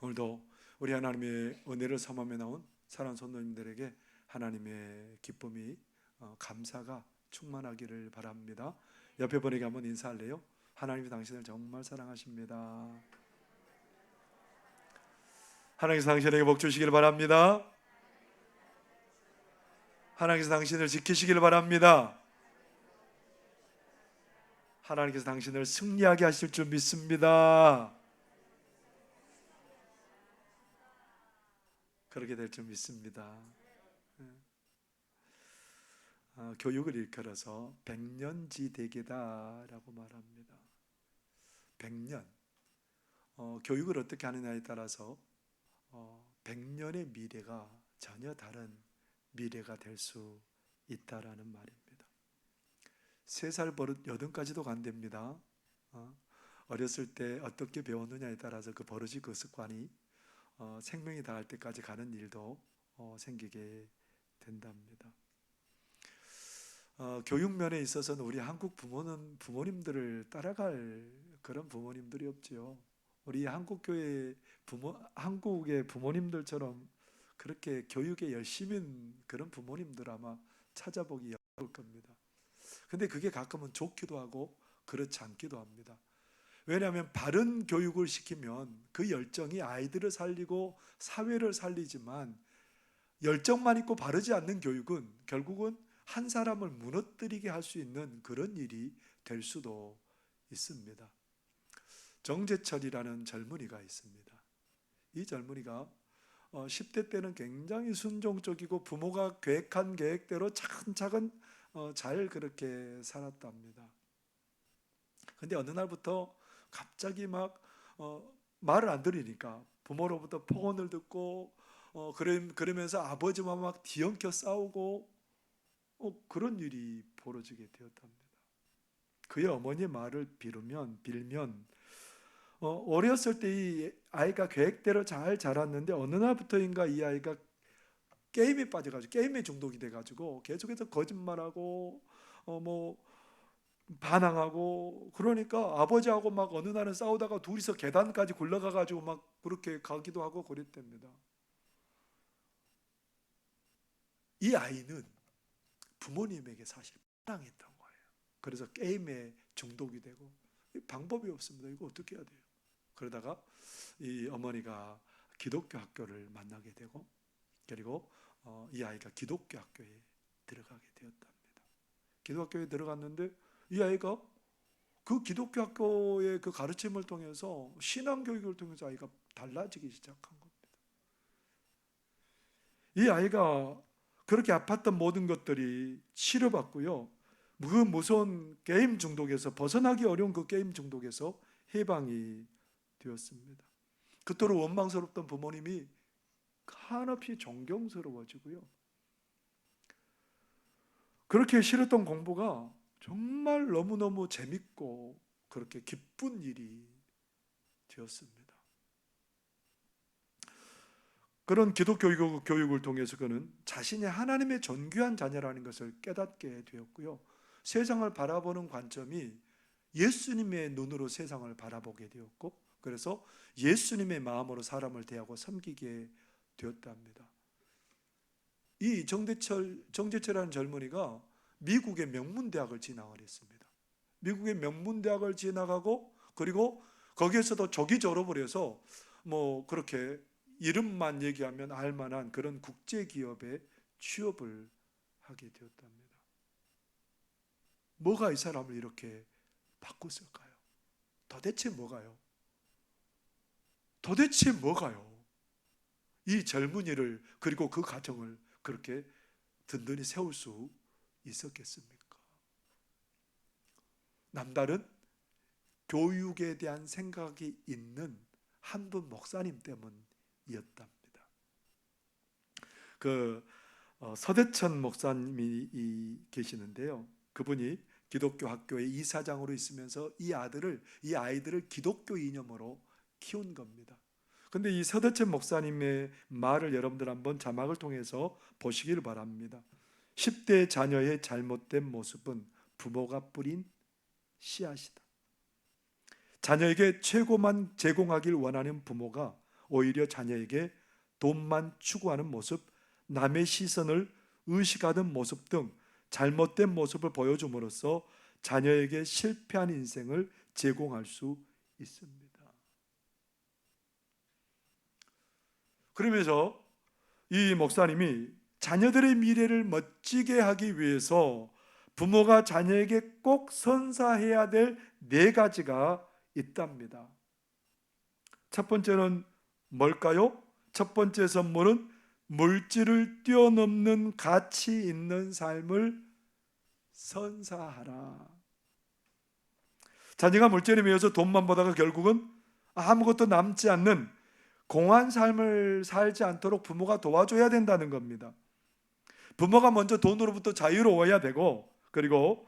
오늘도 우리 하나님의 은혜를 삼하며 나온 사랑하는 성도님들에게 하나님의 기쁨이 감사가 충만하기를 바랍니다. 옆에 분에게 한번 인사할래요? 하나님이 당신을 정말 사랑하십니다. 하나님께서 당신에게 복 주시길 바랍니다. 하나님께서 당신을 지키시길 바랍니다. 하나님께서 당신을 승리하게 하실 줄 믿습니다. 그렇게 될 줄 믿습니다. 교육을 일컬어서 백년지대계다라고 말합니다. 100년. 교육을 어떻게 하느냐에 따라서 100년의 미래가 전혀 다른 미래가 될 수 있다라는 말입니다. 3살 버릇 8까지도 간답니다. 어렸을 때 어떻게 배웠느냐에 따라서 그 버릇이, 그 습관이 생명이 다할 때까지 가는 일도 생기게 된답니다. 교육면에 있어서는 우리 한국 부모님들을 따라갈 그런 부모님들이 없지요. 우리 한국의 부모님들처럼 그렇게 교육에 열심인 그런 부모님들 아마 찾아보기 어려울 겁니다. 근데 그게 가끔은 좋기도 하고 그렇지 않기도 합니다. 왜냐하면 바른 교육을 시키면 그 열정이 아이들을 살리고 사회를 살리지만, 열정만 있고 바르지 않는 교육은 결국은 한 사람을 무너뜨리게 할 수 있는 그런 일이 될 수도 있습니다. 정재철이라는 젊은이가 있습니다. 이 젊은이가 10대 때는 굉장히 순종적이고 부모가 계획한 계획대로 차근차근 잘 그렇게 살았답니다. 근데 어느 날부터 갑자기 막 말을 안 들으니까 부모로부터 폭언을 듣고 그러면서 아버지와 막 뒤엉켜 싸우고 그런 일이 벌어지게 되었답니다. 그의 어머니의 말을 빌면 어렸을 때 이 아이가 계획대로 잘 자랐는데 어느 날부터인가 이 아이가 게임에 빠져가지고 게임에 중독이 돼가지고 계속해서 거짓말하고 뭐 반항하고, 그러니까 아버지하고 막 어느 날은 싸우다가 둘이서 계단까지 굴러가가지고 막 그렇게 가기도 하고 그랬답니다. 이 아이는 부모님에게 사실 반항했던 거예요. 그래서 게임에 중독이 되고 방법이 없습니다. 이거 어떻게 해야 돼요? 그러다가 이 어머니가 기독교 학교를 만나게 되고, 그리고 이 아이가 기독교 학교에 들어가게 되었답니다. 기독교에 들어갔는데 이 아이가 그 기독교 학교의 그 가르침을 통해서, 신앙 교육을 통해서 아이가 달라지기 시작한 겁니다. 이 아이가 그렇게 아팠던 모든 것들이 치료받고요, 그 무서운 게임 중독에서 벗어나기 어려운 그 게임 중독에서 해방이 되었습니다. 그토록 원망스럽던 부모님이 한없이 존경스러워지고요, 그렇게 싫었던 공부가 정말 너무너무 재밌고 그렇게 기쁜 일이 되었습니다. 그런 기독교 교육을 통해서 그는 자신이 하나님의 존귀한 자녀라는 것을 깨닫게 되었고요, 세상을 바라보는 관점이 예수님의 눈으로 세상을 바라보게 되었고, 그래서 예수님의 마음으로 사람을 대하고 섬기게 되었답니다. 이 정재철이라는 젊은이가 미국의 명문대학을 진학을 했습니다. 미국의 명문대학을 진학하고, 그리고 거기에서도 조기 졸업을 해서 뭐 그렇게 이름만 얘기하면 알만한 그런 국제기업에 취업을 하게 되었답니다. 뭐가 이 사람을 이렇게 바꿨을까요? 도대체 뭐가요? 도대체 뭐가요? 이 젊은이를, 그리고 그 가정을 그렇게 든든히 세울 수 있었겠습니까? 남다른 교육에 대한 생각이 있는 한 분 목사님 때문이었답니다. 그 서대천 목사님이 계시는데요, 그분이 기독교 학교의 이사장으로 있으면서 이 아이들을 기독교 이념으로 키운 겁니다. 근데 이 서대천 목사님의 말을 여러분들 한번 자막을 통해서 보시기를 바랍니다. 10대 자녀의 잘못된 모습은 부모가 뿌린 씨앗이다. 자녀에게 최고만 제공하길 원하는 부모가 오히려 자녀에게 돈만 추구하는 모습, 남의 시선을 의식하는 모습 등 잘못된 모습을 보여줌으로써 자녀에게 실패한 인생을 제공할 수 있습니다. 그러면서 이 목사님이 자녀들의 미래를 멋지게 하기 위해서 부모가 자녀에게 꼭 선사해야 될 4가지가 있답니다. 첫 번째는 뭘까요? 첫 번째 선물은 물질을 뛰어넘는 가치 있는 삶을 선사하라. 자녀가 물질에 매여서 돈만 보다가 결국은 아무것도 남지 않는 공허한 삶을 살지 않도록 부모가 도와줘야 된다는 겁니다. 부모가 먼저 돈으로부터 자유로워야 되고, 그리고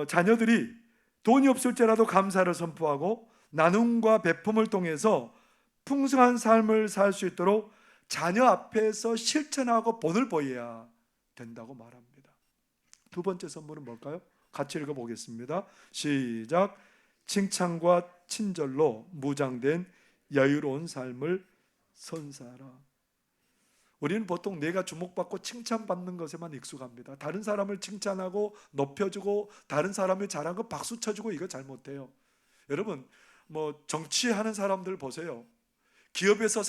자녀들이 돈이 없을지라도 감사를 선포하고 나눔과 배품을 통해서 풍성한 삶을 살 수 있도록 자녀 앞에서 실천하고 본을 보여야 된다고 말합니다. 두 번째 선물은 뭘까요? 같이 읽어보겠습니다. 시작. 칭찬과 친절로 무장된 여유로운 삶을 선사하라. 우리는 보통 내가 주목받고 칭찬받는 것에만 익숙합니다. 다른 사람을 칭찬하고 높여주고 다른 사람이 잘한 거 박수 쳐주고 이거 잘 못해요. 여러분 정치하는 사람들 보세요. 기업에서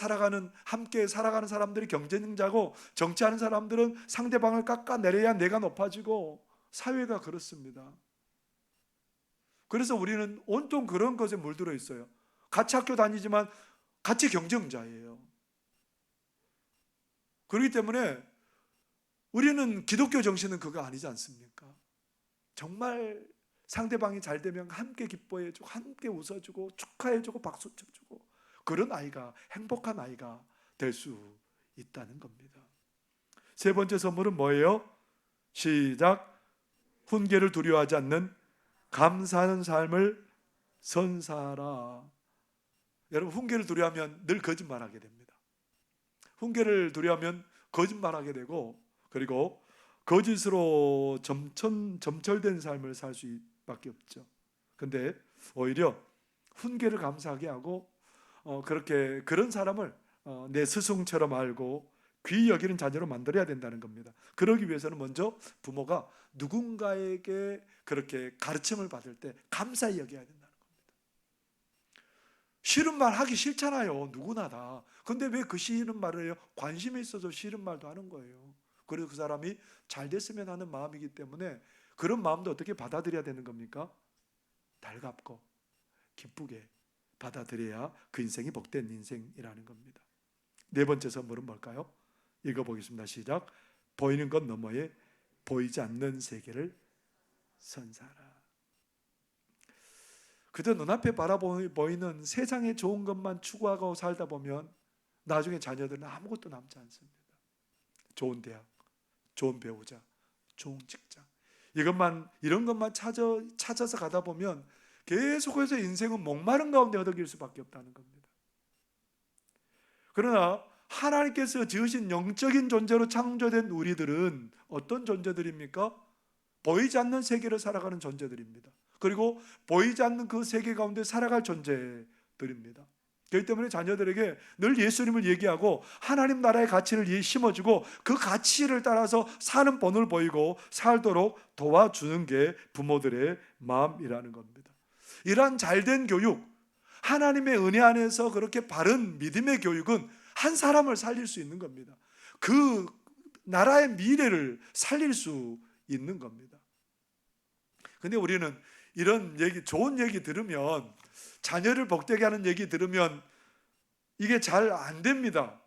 함께 살아가는 사람들이 경쟁자고, 정치하는 사람들은 상대방을 깎아내려야 내가 높아지고, 사회가 그렇습니다. 그래서 우리는 온통 그런 것에 물들어 있어요. 같이 학교 다니지만 같이 경쟁자예요. 그렇기 때문에 우리는 기독교 정신은 그거 아니지 않습니까? 정말 상대방이 잘 되면 함께 기뻐해주고 함께 웃어주고 축하해주고 박수 쳐주고, 그런 아이가 행복한 아이가 될 수 있다는 겁니다. 세 번째 선물은 뭐예요? 시작. 훈계를 두려워하지 않는 감사하는 삶을 선사하라. 여러분, 훈계를 두려워하면 늘 거짓말하게 됩니다. 훈계를 두려워하면 거짓말하게 되고, 그리고 거짓으로 점철된 삶을 살 수밖에 없죠. 근데 오히려 훈계를 감사하게 하고 그런 사람을 내 스승처럼 알고 귀히 여기는 자녀로 만들어야 된다는 겁니다. 그러기 위해서는 먼저 부모가 누군가에게 그렇게 가르침을 받을 때 감사히 여겨야 된다는 겁니다. 싫은 말 하기 싫잖아요. 누구나 다. 근데 왜 그 싫은 말을 해요? 관심이 있어서 싫은 말도 하는 거예요. 그래서 그 사람이 잘 됐으면 하는 마음이기 때문에 그런 마음도 어떻게 받아들여야 되는 겁니까? 달갑고 기쁘게 받아들여야 그 인생이 복된 인생이라는 겁니다. 네 번째 선물은 뭘까요? 읽어보겠습니다. 시작. 보이는 것 너머에 보이지 않는 세계를 선사하라. 그저 눈앞에 보이는 세상에 좋은 것만 추구하고 살다 보면 나중에 자녀들은 아무것도 남지 않습니다. 좋은 대학, 좋은 배우자, 좋은 직장, 이런 것만 찾아서 가다 보면 계속해서 인생은 목마른 가운데 허덕일 수밖에 없다는 겁니다. 그러나 하나님께서 지으신 영적인 존재로 창조된 우리들은 어떤 존재들입니까? 보이지 않는 세계를 살아가는 존재들입니다. 그리고 보이지 않는 그 세계 가운데 살아갈 존재들입니다. 그렇기 때문에 자녀들에게 늘 예수님을 얘기하고 하나님 나라의 가치를 심어주고 그 가치를 따라서 사는 본을 보이고 살도록 도와주는 게 부모들의 마음이라는 겁니다. 이러한 잘된 교육, 하나님의 은혜 안에서 그렇게 바른 믿음의 교육은 한 사람을 살릴 수 있는 겁니다. 그 나라의 미래를 살릴 수 있는 겁니다. 근데 우리는 이런 얘기, 좋은 얘기 들으면, 자녀를 복되게 하는 얘기 들으면 이게 잘 안 됩니다.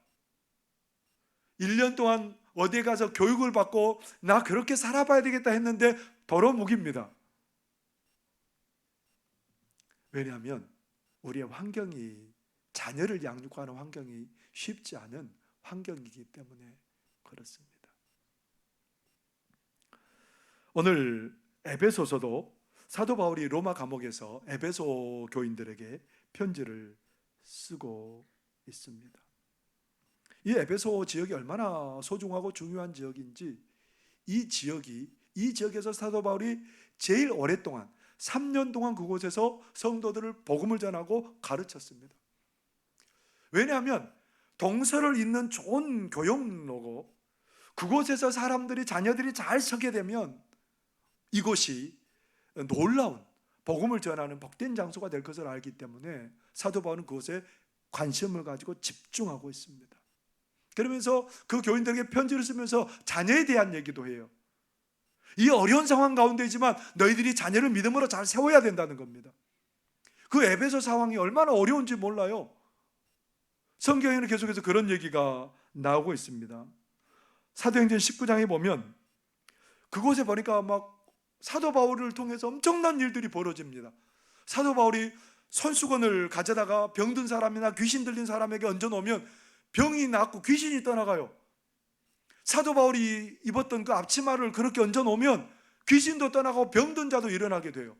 1년 동안 어디에 가서 교육을 받고 나 그렇게 살아봐야 되겠다 했는데 더러묵입니다. 왜냐하면 우리의 환경이, 자녀를 양육하는 환경이 쉽지 않은 환경이기 때문에 그렇습니다. 오늘 에베소서도 사도 바울이 로마 감옥에서 에베소 교인들에게 편지를 쓰고 있습니다. 이 에베소 지역이 얼마나 소중하고 중요한 지역인지, 이 지역에서 사도 바울이 제일 오랫동안 3년 동안 그곳에서 성도들을 복음을 전하고 가르쳤습니다. 왜냐하면 동서를 잇는 좋은 교역로고, 그곳에서 사람들이, 자녀들이 잘 서게 되면 이곳이 놀라운 복음을 전하는 복된 장소가 될 것을 알기 때문에 사도 바울은 그것에 관심을 가지고 집중하고 있습니다. 그러면서 그 교인들에게 편지를 쓰면서 자녀에 대한 얘기도 해요. 이 어려운 상황 가운데이지만 너희들이 자녀를 믿음으로 잘 세워야 된다는 겁니다. 그 에베소 상황이 얼마나 어려운지 몰라요. 성경에는 계속해서 그런 얘기가 나오고 있습니다. 사도행전 19장에 보면 그곳에 보니까 막 사도 바울을 통해서 엄청난 일들이 벌어집니다. 사도 바울이 손수건을 가져다가 병든 사람이나 귀신 들린 사람에게 얹어놓으면 병이 낫고 귀신이 떠나가요. 사도 바울이 입었던 그 앞치마를 그렇게 얹어놓으면 귀신도 떠나고 병든 자도 일어나게 돼요.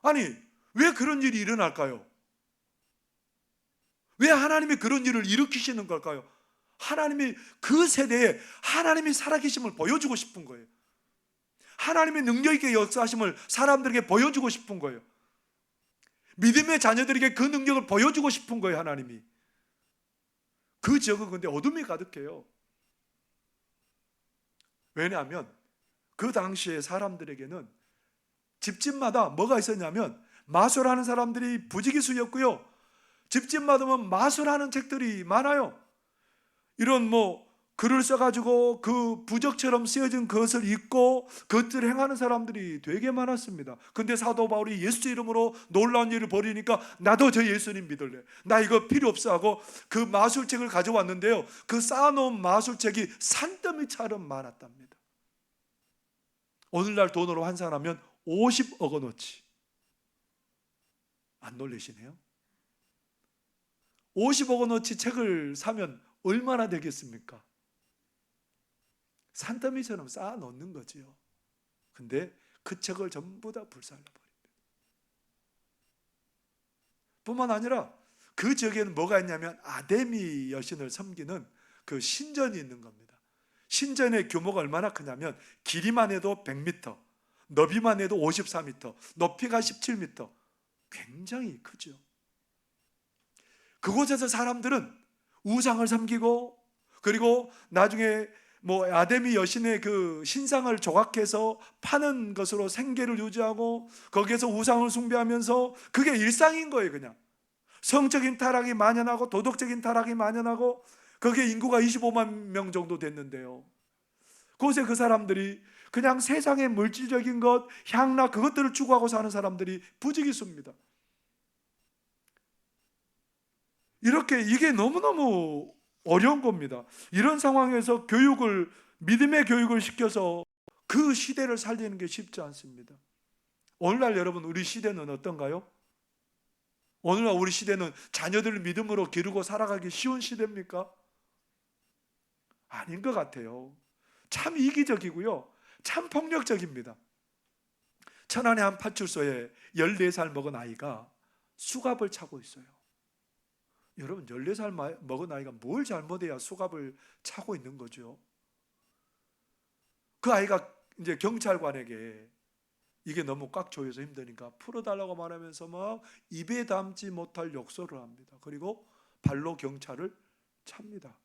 아니, 왜 그런 일이 일어날까요? 왜 하나님이 그런 일을 일으키시는 걸까요? 하나님이 그 세대에 하나님이 살아계심을 보여주고 싶은 거예요. 하나님의 능력 있게 역사하심을 사람들에게 보여주고 싶은 거예요. 믿음의 자녀들에게 그 능력을 보여주고 싶은 거예요. 하나님이. 그 지역은 근데 어둠이 가득해요. 왜냐하면 그 당시에 사람들에게는 집집마다 뭐가 있었냐면 마술하는 사람들이 부지기수였고요, 집집마다 마술하는 책들이 많아요. 이런 글을 써가지고 그 부적처럼 쓰여진 것을 읽고 그것들을 행하는 사람들이 되게 많았습니다. 근데 사도 바울이 예수 이름으로 놀라운 일을 벌이니까 나도 저 예수님 믿을래, 나 이거 필요 없어 하고 그 마술책을 가져왔는데요, 그 쌓아놓은 마술책이 산더미처럼 많았답니다. 오늘날 돈으로 환산하면 50억 원어치. 안 놀라시네요? 50억 원어치 책을 사면 얼마나 되겠습니까? 산더미처럼 쌓아 놓는 거지요. 근데 그 책을 전부 다 불살라버립니다. 뿐만 아니라 그 지역에는 뭐가 있냐면 아데미 여신을 섬기는 그 신전이 있는 겁니다. 신전의 규모가 얼마나 크냐면 길이만 해도 100m, 너비만 해도 54m, 높이가 17m, 굉장히 크죠. 그곳에서 사람들은 우상을 섬기고, 그리고 나중에 아데미 여신의 그 신상을 조각해서 파는 것으로 생계를 유지하고 거기에서 우상을 숭배하면서 그게 일상인 거예요. 그냥 성적인 타락이 만연하고 도덕적인 타락이 만연하고 거기에 인구가 25만 명 정도 됐는데요, 그곳에 그 사람들이 그냥 세상의 물질적인 것, 향락, 그것들을 추구하고 사는 사람들이 부지기수입니다. 이렇게 이게 너무너무 어려운 겁니다. 이런 상황에서 믿음의 교육을 시켜서 그 시대를 살리는 게 쉽지 않습니다. 오늘날 여러분, 우리 시대는 어떤가요? 오늘날 우리 시대는 자녀들을 믿음으로 기르고 살아가기 쉬운 시대입니까? 아닌 것 같아요. 참 이기적이고요, 참 폭력적입니다. 천안의 한 파출소에 14살 먹은 아이가 수갑을 차고 있어요. 여러분, 14살 먹은 아이가 뭘 잘못해야 수갑을 차고 있는 거죠? 그 아이가 이제 경찰관에게 이게 너무 꽉 조여서 힘드니까 풀어달라고 말하면서 막 입에 담지 못할 욕설을 합니다. 그리고 발로 경찰을 찹니다.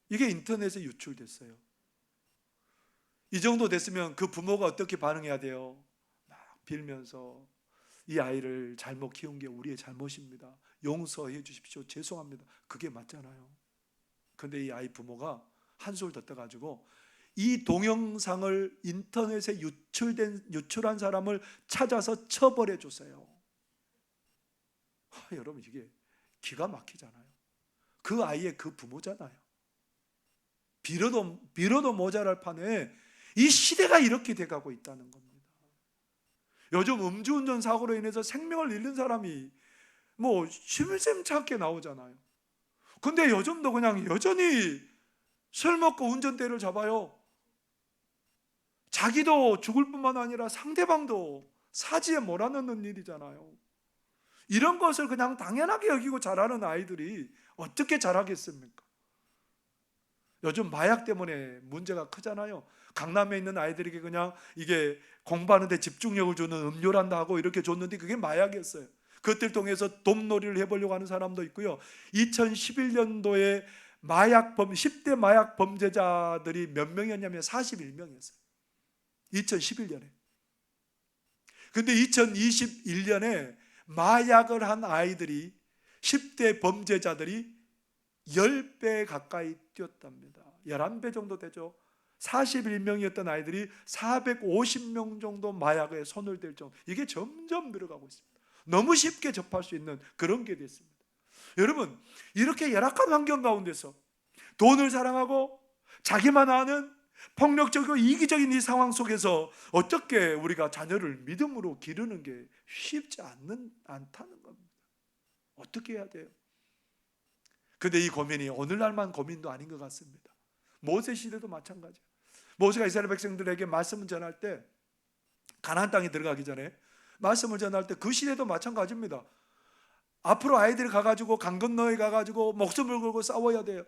이게 인터넷에 유출됐어요. 이 정도 됐으면 그 부모가 어떻게 반응해야 돼요? 막 빌면서 이 아이를 잘못 키운 게 우리의 잘못입니다, 용서해 주십시오, 죄송합니다. 그게 맞잖아요. 근데 이 아이 부모가 한술 더 떠가지고 이 동영상을 인터넷에 유출한 사람을 찾아서 처벌해 주세요. 여러분, 이게 기가 막히잖아요. 그 아이의 그 부모잖아요. 빌어도 모자랄 판에 이 시대가 이렇게 돼가고 있다는 겁니다. 요즘 음주운전 사고로 인해서 생명을 잃는 사람이 심심찮게 나오잖아요. 근데 요즘도 그냥 여전히 술 먹고 운전대를 잡아요. 자기도 죽을 뿐만 아니라 상대방도 사지에 몰아넣는 일이잖아요. 이런 것을 그냥 당연하게 여기고 자라는 아이들이 어떻게 자라겠습니까? 요즘 마약 때문에 문제가 크잖아요. 강남에 있는 아이들에게 그냥 이게 공부하는데 집중력을 주는 음료란다 하고 이렇게 줬는데 그게 마약이었어요. 그것들 통해서 돈놀이를 해보려고 하는 사람도 있고요. 2011년도에 10대 마약 범죄자들이 몇 명이었냐면 41명이었어요. 2011년에. 근데 2021년에 마약을 한 아이들이 10대 범죄자들이 10배 가까이 뛰었답니다. 11배 정도 되죠. 41명이었던 아이들이 450명 정도 마약에 손을 댈 정도. 이게 점점 늘어가고 있습니다. 너무 쉽게 접할 수 있는 그런 게 됐습니다. 여러분, 이렇게 열악한 환경 가운데서 돈을 사랑하고 자기만 아는 폭력적이고 이기적인 이 상황 속에서 어떻게 우리가 자녀를 믿음으로 기르는 게 쉽지 않다는 겁니다. 어떻게 해야 돼요? 근데 이 고민이 오늘날만 고민도 아닌 것 같습니다. 모세 시대도 마찬가지예요. 모세가 이스라엘 백성들에게 말씀을 전할 때, 가나안 땅에 들어가기 전에 말씀을 전할 때 그 시대도 마찬가지입니다. 앞으로 아이들이 가가지고 강 건너에 가가지고 목숨을 걸고 싸워야 돼요.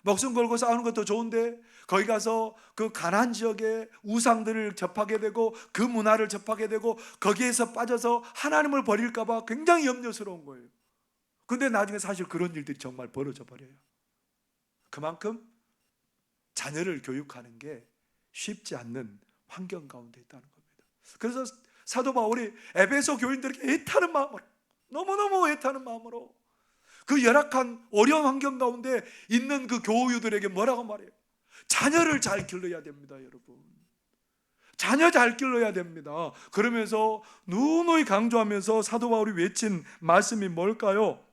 목숨 걸고 싸우는 것도 좋은데 거기 가서 그 가나안 지역의 우상들을 접하게 되고 그 문화를 접하게 되고 거기에서 빠져서 하나님을 버릴까 봐 굉장히 염려스러운 거예요. 근데 나중에 사실 그런 일들이 정말 벌어져 버려요. 그만큼 자녀를 교육하는 게 쉽지 않는 환경 가운데 있다는 겁니다. 그래서 사도 바울이 에베소 교인들에게 애타는 마음으로, 너무너무 애타는 마음으로 그 열악한 어려운 환경 가운데 있는 그 교우들에게 뭐라고 말해요? 자녀를 잘 길러야 됩니다, 여러분. 자녀 잘 길러야 됩니다. 그러면서 누누이 강조하면서 사도 바울이 외친 말씀이 뭘까요?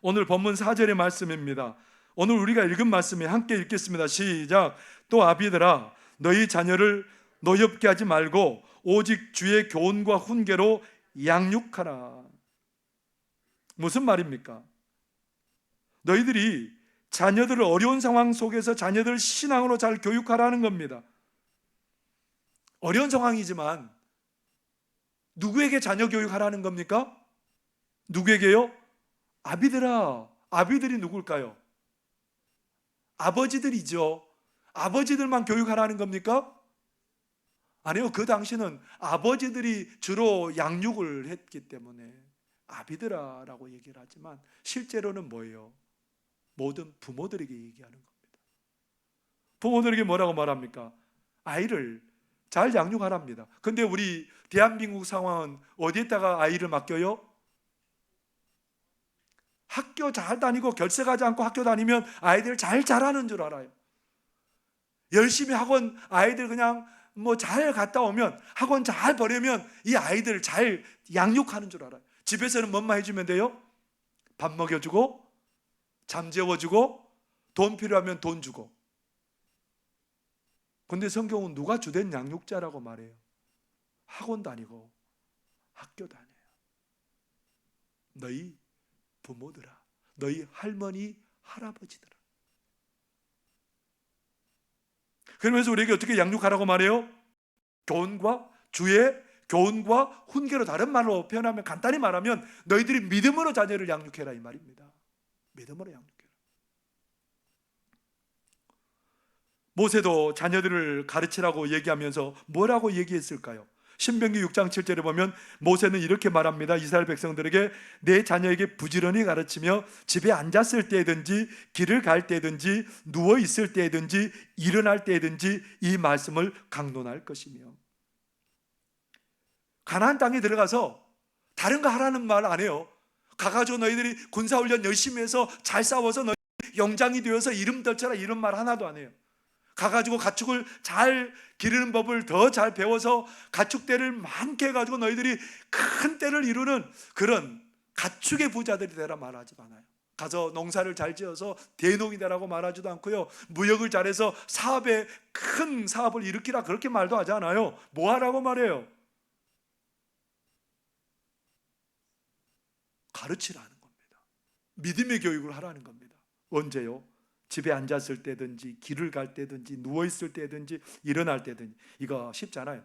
오늘 본문 4절의 말씀입니다. 오늘 우리가 읽은 말씀이 함께 읽겠습니다. 시작. 또 아비들아, 너희 자녀를 노엽게 하지 말고 오직 주의 교훈과 훈계로 양육하라. 무슨 말입니까? 너희들이 자녀들을 어려운 상황 속에서 자녀들을 신앙으로 잘 교육하라는 겁니다. 어려운 상황이지만 누구에게 자녀 교육하라는 겁니까? 누구에게요? 아비들아. 아비들이 누굴까요? 아버지들이죠. 아버지들만 교육하라는 겁니까? 아니요. 그 당시는 아버지들이 주로 양육을 했기 때문에 아비들아라고 얘기를 하지만 실제로는 뭐예요? 모든 부모들에게 얘기하는 겁니다. 부모들에게 뭐라고 말합니까? 아이를 잘 양육하랍니다. 근데 우리 대한민국 상황은 어디에다가 아이를 맡겨요? 학교 잘 다니고 결석하지 않고 학교 다니면 아이들 잘 자라는 줄 알아요. 열심히 학원 아이들 그냥 뭐 잘 갔다 오면, 학원 잘 보내면 이 아이들 잘 양육하는 줄 알아요. 집에서는 뭐만 해주면 돼요? 밥 먹여주고 잠 재워주고 돈 필요하면 돈 주고. 근데 성경은 누가 주된 양육자라고 말해요? 학원 다니고 학교 다녀요. 너희 부모들아, 너희 할머니 할아버지들아. 그러면서 우리에게 어떻게 양육하라고 말해요? 주의 교훈과 훈계로, 다른 말로 표현하면, 간단히 말하면 너희들이 믿음으로 자녀를 양육해라, 이 말입니다. 믿음으로 양육해라. 모세도 자녀들을 가르치라고 얘기하면서 뭐라고 얘기했을까요? 신명기 6장 7절에 보면 모세는 이렇게 말합니다. 이스라엘 백성들에게 내 자녀에게 부지런히 가르치며 집에 앉았을 때든지 길을 갈 때든지 누워 있을 때든지 일어날 때든지 이 말씀을 강론할 것이며. 가나안 땅에 들어가서 다른 거 하라는 말 안 해요. 가가지고 너희들이 군사훈련 열심히 해서 잘 싸워서 너희 용장이 되어서 이름 떨쳐라, 이런 말 하나도 안 해요. 가가지고 가축을 잘 기르는 법을 더 잘 배워서 가축대를 많게 해가지고 너희들이 큰 떼를 이루는 그런 가축의 부자들이 되라 말하지 않아요. 가서 농사를 잘 지어서 대농이 되라고 말하지도 않고요. 무역을 잘해서 큰 사업을 일으키라, 그렇게 말도 하지 않아요. 뭐 하라고 말해요? 가르치라는 겁니다. 믿음의 교육을 하라는 겁니다. 언제요? 집에 앉았을 때든지 길을 갈 때든지 누워있을 때든지 일어날 때든지. 이거 쉽잖아요.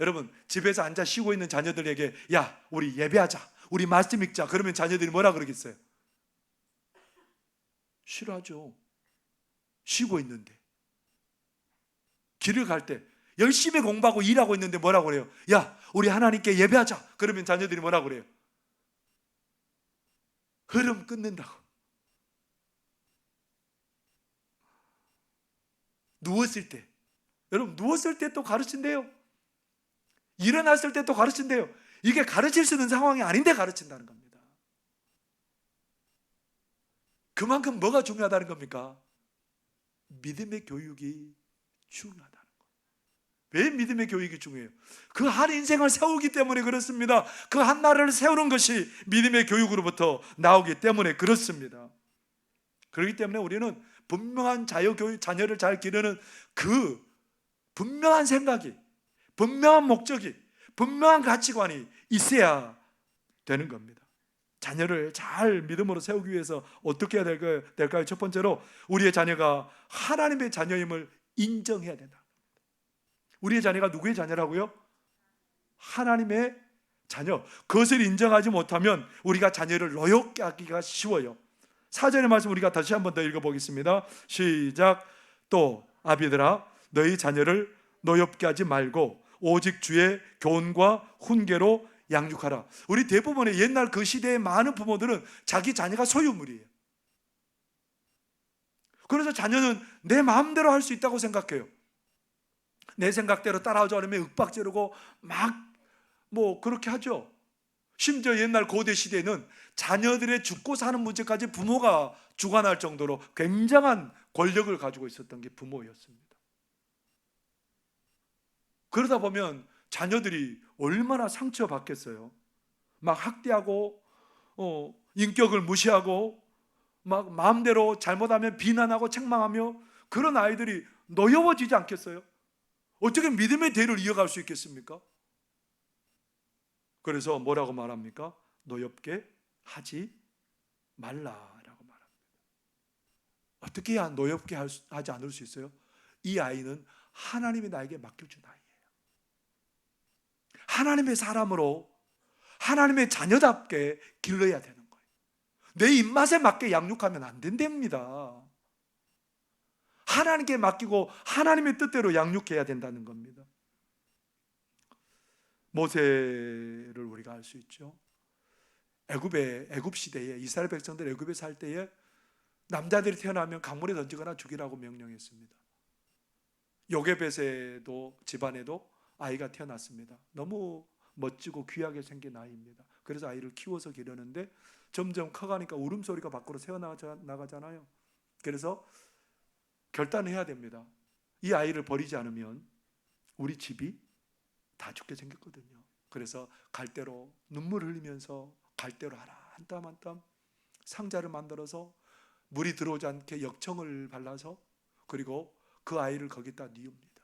여러분, 집에서 앉아 쉬고 있는 자녀들에게 야, 우리 예배하자, 우리 말씀 읽자, 그러면 자녀들이 뭐라 그러겠어요? 싫어하죠. 쉬고 있는데. 길을 갈 때 열심히 공부하고 일하고 있는데 뭐라고 그래요? 야, 우리 하나님께 예배하자, 그러면 자녀들이 뭐라고 그래요? 흐름 끊는다고. 누웠을 때, 여러분 누웠을 때 또 가르친대요. 일어났을 때 또 가르친대요. 이게 가르칠 수 있는 상황이 아닌데 가르친다는 겁니다. 그만큼 뭐가 중요하다는 겁니까? 믿음의 교육이 중요하다는 거예요. 왜 믿음의 교육이 중요해요? 그 한 인생을 세우기 때문에 그렇습니다. 그 한 나라를 세우는 것이 믿음의 교육으로부터 나오기 때문에 그렇습니다. 그렇기 때문에 우리는 분명한 자녀를 잘 기르는 그 분명한 생각이, 분명한 목적이, 분명한 가치관이 있어야 되는 겁니다. 자녀를 잘 믿음으로 세우기 위해서 어떻게 해야 될까요? 첫 번째로 우리의 자녀가 하나님의 자녀임을 인정해야 된다. 우리의 자녀가 누구의 자녀라고요? 하나님의 자녀. 그것을 인정하지 못하면 우리가 자녀를 노엽게 하기가 쉬워요. 4절의 말씀 우리가 다시 한번 더 읽어보겠습니다. 시작. 또 아비들아 너희 자녀를 노엽게 하지 말고 오직 주의 교훈과 훈계로 양육하라. 우리 대부분의 옛날 그 시대의 많은 부모들은 자기 자녀가 소유물이에요. 그래서 자녀는 내 마음대로 할 수 있다고 생각해요. 내 생각대로 따라오지 않으면 윽박지르고 막 그렇게 하죠. 심지어 옛날 고대 시대에는 자녀들의 죽고 사는 문제까지 부모가 주관할 정도로 굉장한 권력을 가지고 있었던 게 부모였습니다. 그러다 보면 자녀들이 얼마나 상처받겠어요. 막 학대하고 인격을 무시하고 막 마음대로 잘못하면 비난하고 책망하며 그런 아이들이 노여워지지 않겠어요? 어떻게 믿음의 대를 이어갈 수 있겠습니까? 그래서 뭐라고 말합니까? 노엽게 하지 말라라고 말합니다. 어떻게 해야 노엽게 하지 않을 수 있어요? 이 아이는 하나님이 나에게 맡겨준 아이예요. 하나님의 사람으로 하나님의 자녀답게 길러야 되는 거예요. 내 입맛에 맞게 양육하면 안 된답니다. 하나님께 맡기고 하나님의 뜻대로 양육해야 된다는 겁니다. 모세를 우리가 알 수 있죠. 애굽 시대에 이스라엘 백성들 애굽에 살 때에 남자들이 태어나면 강물에 던지거나 죽이라고 명령했습니다. 요게벳에도 집안에도 아이가 태어났습니다. 너무 멋지고 귀하게 생긴 아이입니다. 그래서 아이를 키워서 기르는데 점점 커가니까 울음소리가 밖으로 새어나가잖아요. 그래서 결단을 해야 됩니다. 이 아이를 버리지 않으면 우리 집이 다 죽게 생겼거든요. 그래서 갈대로 눈물 흘리면서 갈대로 한 땀 한 땀 상자를 만들어서 물이 들어오지 않게 역청을 발라서 그리고 그 아이를 거기다 뉘웁니다.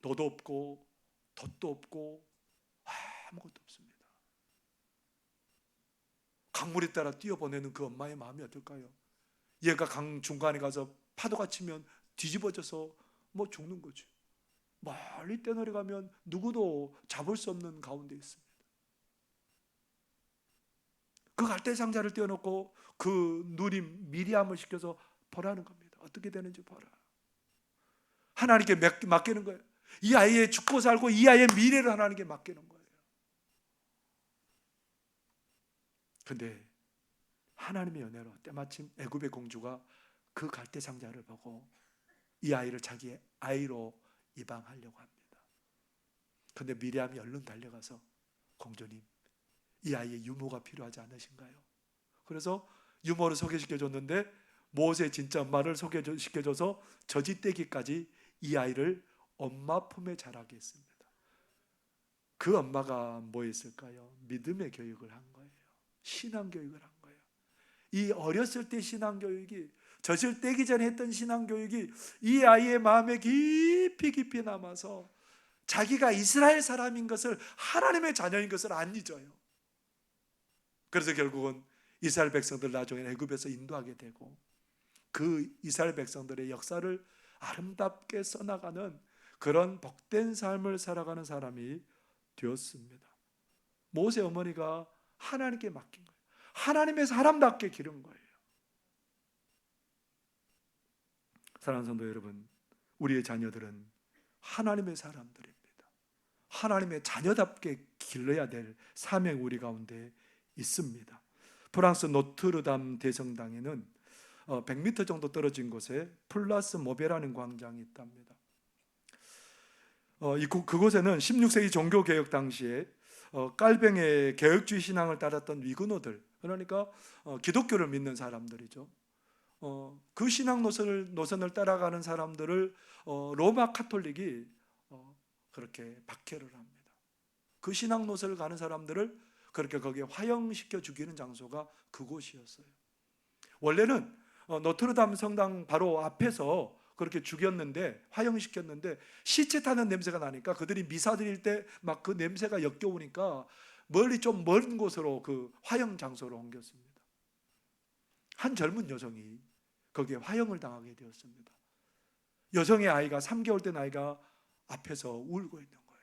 노도 없고 돛도 없고 아무것도 없습니다. 강물에 따라 뛰어보내는 그 엄마의 마음이 어떨까요? 얘가 강 중간에 가서 파도가 치면 뒤집어져서 죽는 거죠. 멀리 뛰어내려가면 누구도 잡을 수 없는 가운데 있습니다. 그 갈대 상자를 떼어놓고 그 누림 미리암을 시켜서 보라는 겁니다. 어떻게 되는지 보라. 하나님께 맡기는 거예요. 이 아이의 죽고 살고 이 아이의 미래를 하나님께 맡기는 거예요. 그런데 하나님의 은혜로 때마침 애굽의 공주가 그 갈대 상자를 보고 이 아이를 자기의 아이로 입양하려고 합니다. 그런데 미리암이 얼른 달려가서 공주님, 이 아이의 유모가 필요하지 않으신가요? 그래서 유모를 소개시켜줬는데 모세의 진짜 엄마를 소개시켜줘서 저지떼기까지 이 아이를 엄마 품에 자라게 했습니다. 그 엄마가 뭐 했을까요? 믿음의 교육을 한 거예요. 신앙교육을 한 거예요. 이 어렸을 때 신앙교육이 젖을 떼기 전에 했던 신앙교육이 이 아이의 마음에 깊이 남아서 자기가 이스라엘 사람인 것을 하나님의 자녀인 것을 안 잊어요. 그래서 결국은 이스라엘 백성들 나중에 애굽에서 인도하게 되고 그 이스라엘 백성들의 역사를 아름답게 써나가는 그런 복된 삶을 살아가는 사람이 되었습니다. 모세 어머니가 하나님께 맡긴 거예요. 하나님의 사람답게 기른 거예요. 사랑하는 성도 여러분, 우리의 자녀들은 하나님의 사람들입니다. 하나님의 자녀답게 길러야 될 사명이 우리 가운데 있습니다. 프랑스 노트르담 대성당에는 100m 정도 떨어진 곳에 플라스 모베라는 광장이 있답니다. 그곳에는 16세기 종교개혁 당시에 깔뱅의 개혁주의 신앙을 따랐던 위그노들, 그러니까 기독교를 믿는 사람들이죠. 그 신앙 노선을 따라가는 사람들을 로마 카톨릭이 그렇게 박해를 합니다. 그 신앙 노선을 가는 사람들을 그렇게 거기에 화형시켜 죽이는 장소가 그곳이었어요. 원래는 노트르담 성당 바로 앞에서 그렇게 죽였는데, 화형시켰는데 시체 타는 냄새가 나니까 그들이 미사 드릴 때 막 그 냄새가 역겨우니까 멀리 좀 먼 곳으로 그 화형 장소로 옮겼습니다. 한 젊은 여성이 거기에 화형을 당하게 되었습니다. 여성의 아이가 3개월 된 아이가 앞에서 울고 있는 거예요.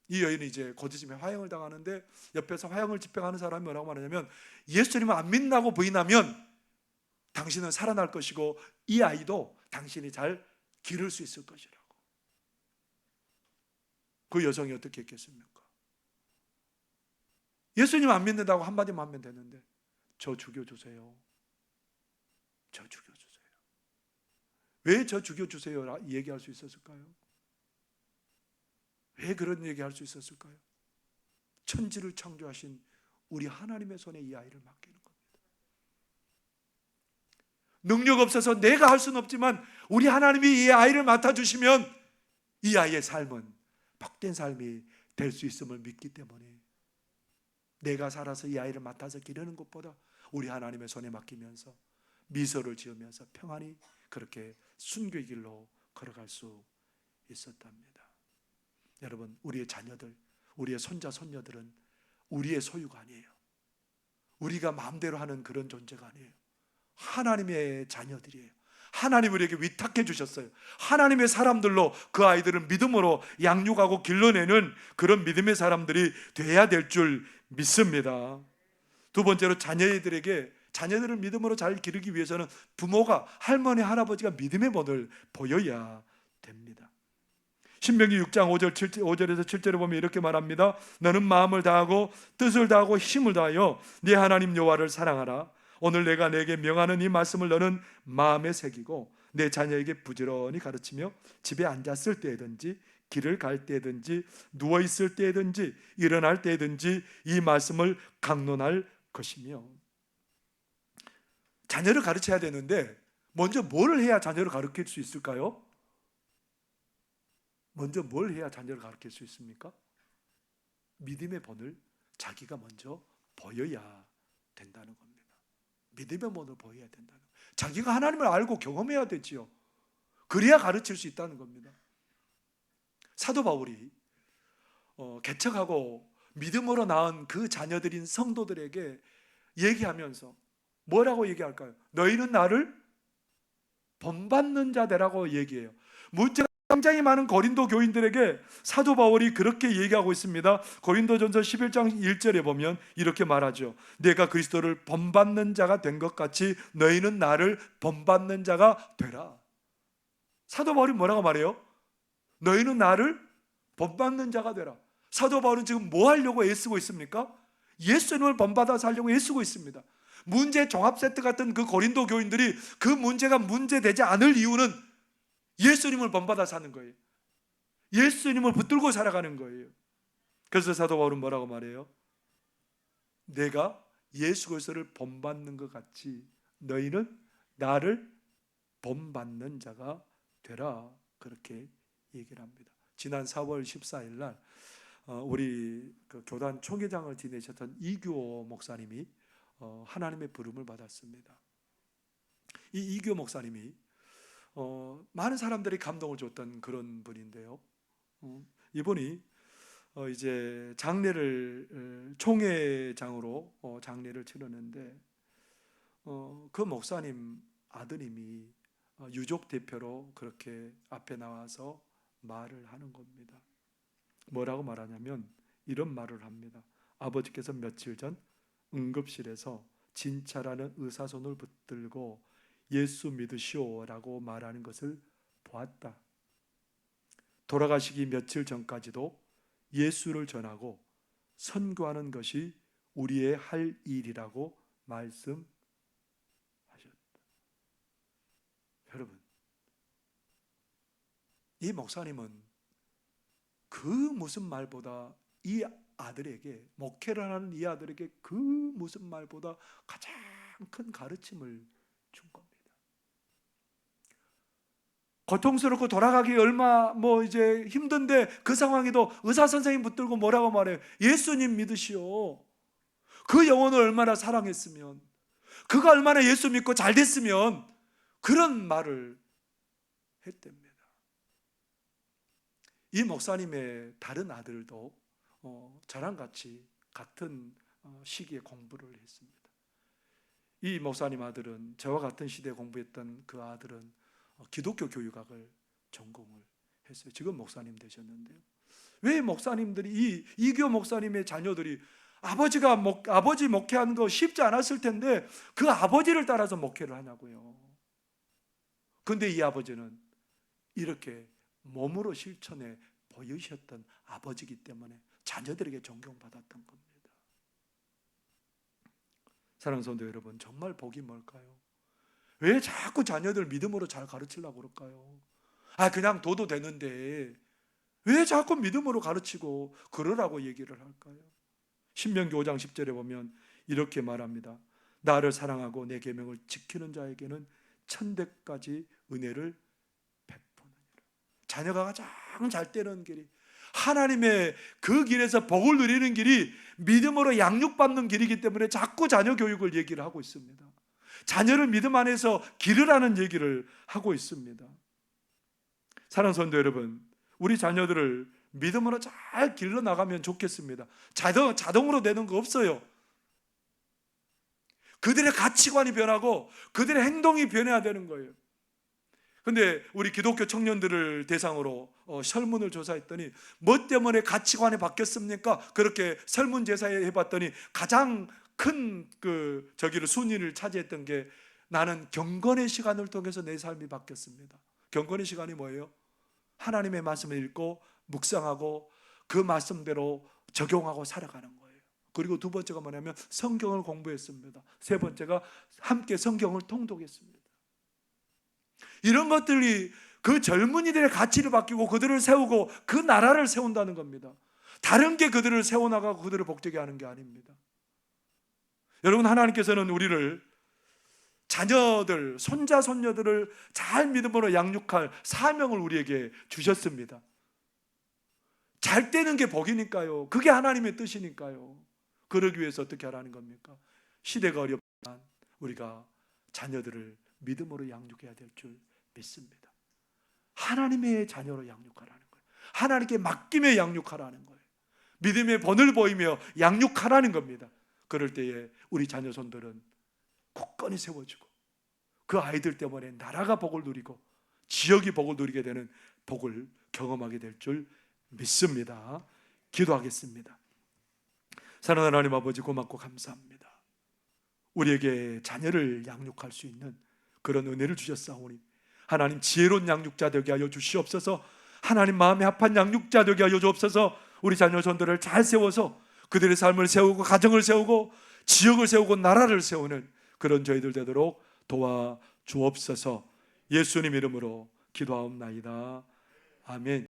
이 여인이 이제 곧이즘에 화형을 당하는데 옆에서 화형을 집행하는 사람이 뭐라고 말하냐면, 예수님을 안 믿는다고 부인하면 당신은 살아날 것이고 이 아이도 당신이 잘 기를 수 있을 것이라고. 그 여성이 어떻게 했겠습니까? 예수님 안 믿는다고 한마디만 하면 되는데, 저 죽여주세요, 저 죽여주세요. 왜 저 죽여주세요 얘기할 수 있었을까요? 왜 그런 얘기할 수 있었을까요? 천지를 창조하신 우리 하나님의 손에 이 아이를 맡기는 겁니다. 능력 없어서 내가 할 수는 없지만 우리 하나님이 이 아이를 맡아주시면 이 아이의 삶은 복된 삶이 될 수 있음을 믿기 때문에, 내가 살아서 이 아이를 맡아서 기르는 것보다 우리 하나님의 손에 맡기면서 미소를 지으면서 평안히 그렇게 순교의 길로 걸어갈 수 있었답니다. 여러분, 우리의 자녀들, 우리의 손자 손녀들은 우리의 소유가 아니에요. 우리가 마음대로 하는 그런 존재가 아니에요. 하나님의 자녀들이에요. 하나님 우리에게 위탁해 주셨어요. 하나님의 사람들로 그 아이들은 믿음으로 양육하고 길러내는 그런 믿음의 사람들이 돼야 될 줄 믿습니다. 두 번째로, 자녀들을 믿음으로 잘 기르기 위해서는 부모가, 할머니 할아버지가 믿음의 본을 보여야 됩니다. 신명기 6장 5절에서 7절에 보면 이렇게 말합니다. 너는 마음을 다하고 뜻을 다하고 힘을 다하여 네 하나님 여호와를 사랑하라. 오늘 내가 내게 명하는 이 말씀을 너는 마음에 새기고 내 자녀에게 부지런히 가르치며 집에 앉았을 때든지 길을 갈 때든지 누워있을 때든지 일어날 때든지 이 말씀을 강론할 것이며. 자녀를 가르쳐야 되는데 먼저 뭘 해야 자녀를 가르칠 수 있을까요? 먼저 뭘 해야 자녀를 가르칠 수 있습니까? 믿음의 본을 자기가 먼저 보여야 된다는 겁니다. 믿음의 본을 보여야 된다는 거예요. 자기가 하나님을 알고 경험해야 되지요. 그래야 가르칠 수 있다는 겁니다. 사도 바울이 개척하고 믿음으로 낳은 그 자녀들인 성도들에게 얘기하면서 뭐라고 얘기할까요? 너희는 나를 본받는 자들라고 얘기해요. 문제가 굉장히 많은 고린도 교인들에게 사도 바울이 그렇게 얘기하고 있습니다. 고린도전서 11장 1절에 보면 이렇게 말하죠. 내가 그리스도를 본받는 자가 된 것 같이 너희는 나를 본받는 자가 되라. 사도 바울이 뭐라고 말해요? 너희는 나를 본받는 자가 되라. 사도 바울은 지금 뭐 하려고 애쓰고 있습니까? 예수님을 본받아 살려고 애쓰고 있습니다. 문제 종합 세트 같은 그 고린도 교인들이 그 문제가 문제되지 않을 이유는 예수님을 본받아 사는 거예요. 예수님을 붙들고 살아가는 거예요. 그래서 사도 바울은 뭐라고 말해요? 내가 예수 그리스도를 본받는 것 같이 너희는 나를 본받는 자가 되라. 그렇게 얘기를 합니다. 지난 4월 14일 날 우리 그 교단 총회장을 지내셨던 이규호 목사님이 하나님의 부름을 받았습니다. 이 이규호 목사님이 많은 사람들이 감동을 줬던 그런 분인데요. 이분이 이제 장례를 총회장으로 장례를 치르는데 그 목사님 아드님이 유족 대표로 그렇게 앞에 나와서 말을 하는 겁니다. 뭐라고 말하냐면 이런 말을 합니다. 아버지께서 며칠 전 응급실에서 진찰하는 의사 손을 붙들고 예수 믿으시오라고 말하는 것을 보았다. 돌아가시기 며칠 전까지도 예수를 전하고 선교하는 것이 우리의 할 일이라고 말씀하셨다. 여러분, 이 목사님은 그 무슨 말보다 이 아들에게, 목회를 하는 이 아들에게 그 무슨 말보다 가장 큰 가르침을 준 겁니다. 고통스럽고 돌아가기 얼마 이제 힘든데 그 상황에도 의사 선생님 붙들고 뭐라고 말해요? 예수님 믿으시오. 그 영혼을 얼마나 사랑했으면, 그가 얼마나 예수 믿고 잘 됐으면 그런 말을 했답니다. 이 목사님의 다른 아들도 저랑 같이 같은 시기에 공부를 했습니다. 이 목사님 아들은, 저와 같은 시대에 공부했던 그 아들은 기독교 교육학을 전공을 했어요. 지금 목사님 되셨는데요. 왜 목사님들이, 이교 목사님의 자녀들이 아버지 목회하는 거 쉽지 않았을 텐데 그 아버지를 따라서 목회를 하냐고요. 그런데 이 아버지는 이렇게 몸으로 실천해 보이셨던 아버지이기 때문에 자녀들에게 존경받았던 겁니다. 사랑하는 성도 여러분, 정말 복이 뭘까요? 왜 자꾸 자녀들 믿음으로 잘 가르치려고 그럴까요? 그냥 둬도 되는데 왜 자꾸 믿음으로 가르치고 그러라고 얘기를 할까요? 신명기 5장 10절에 보면 이렇게 말합니다. 나를 사랑하고 내 계명을 지키는 자에게는 천대까지 은혜를 베푸느니라. 자녀가 가장 잘 되는 길이, 하나님의 그 길에서 복을 누리는 길이 믿음으로 양육받는 길이기 때문에 자꾸 자녀 교육을 얘기를 하고 있습니다. 자녀를 믿음 안에서 기르라는 얘기를 하고 있습니다. 사랑하는 성도 여러분, 우리 자녀들을 믿음으로 잘 길러나가면 좋겠습니다. 자동으로 되는 거 없어요. 그들의 가치관이 변하고 그들의 행동이 변해야 되는 거예요. 근데 우리 기독교 청년들을 대상으로 설문을 조사했더니 뭐 때문에 가치관이 바뀌었습니까? 그렇게 설문조사해 봤더니 가장 큰 순위를 차지했던 게, 나는 경건의 시간을 통해서 내 삶이 바뀌었습니다. 경건의 시간이 뭐예요? 하나님의 말씀을 읽고 묵상하고 그 말씀대로 적용하고 살아가는 거예요. 그리고 두 번째가 뭐냐면 성경을 공부했습니다. 세 번째가 함께 성경을 통독했습니다. 이런 것들이 그 젊은이들의 가치를 바뀌고 그들을 세우고 그 나라를 세운다는 겁니다. 다른 게 그들을 세워나가고 그들을 복되게 하는 게 아닙니다. 여러분, 하나님께서는 우리를, 자녀들, 손자, 손녀들을 잘 믿음으로 양육할 사명을 우리에게 주셨습니다. 잘 되는 게 복이니까요. 그게 하나님의 뜻이니까요. 그러기 위해서 어떻게 하라는 겁니까? 시대가 어렵지만 우리가 자녀들을 믿음으로 양육해야 될 줄 믿습니다. 하나님의 자녀로 양육하라는 거예요. 하나님께 맡기며 양육하라는 거예요. 믿음의 본을 보이며 양육하라는 겁니다. 그럴 때에 우리 자녀 손들은 굳건히 세워주고 그 아이들 때문에 나라가 복을 누리고 지역이 복을 누리게 되는 복을 경험하게 될 줄 믿습니다. 기도하겠습니다. 사랑하는 하나님 아버지, 고맙고 감사합니다. 우리에게 자녀를 양육할 수 있는 그런 은혜를 주셨사오니 하나님, 지혜로운 양육자 되게 하여 주시옵소서. 하나님, 마음에 합한 양육자 되게 하여 주옵소서. 우리 자녀 손들을 잘 세워서 그들의 삶을 세우고 가정을 세우고 지역을 세우고 나라를 세우는 그런 저희들 되도록 도와주옵소서. 예수님 이름으로 기도하옵나이다. 아멘.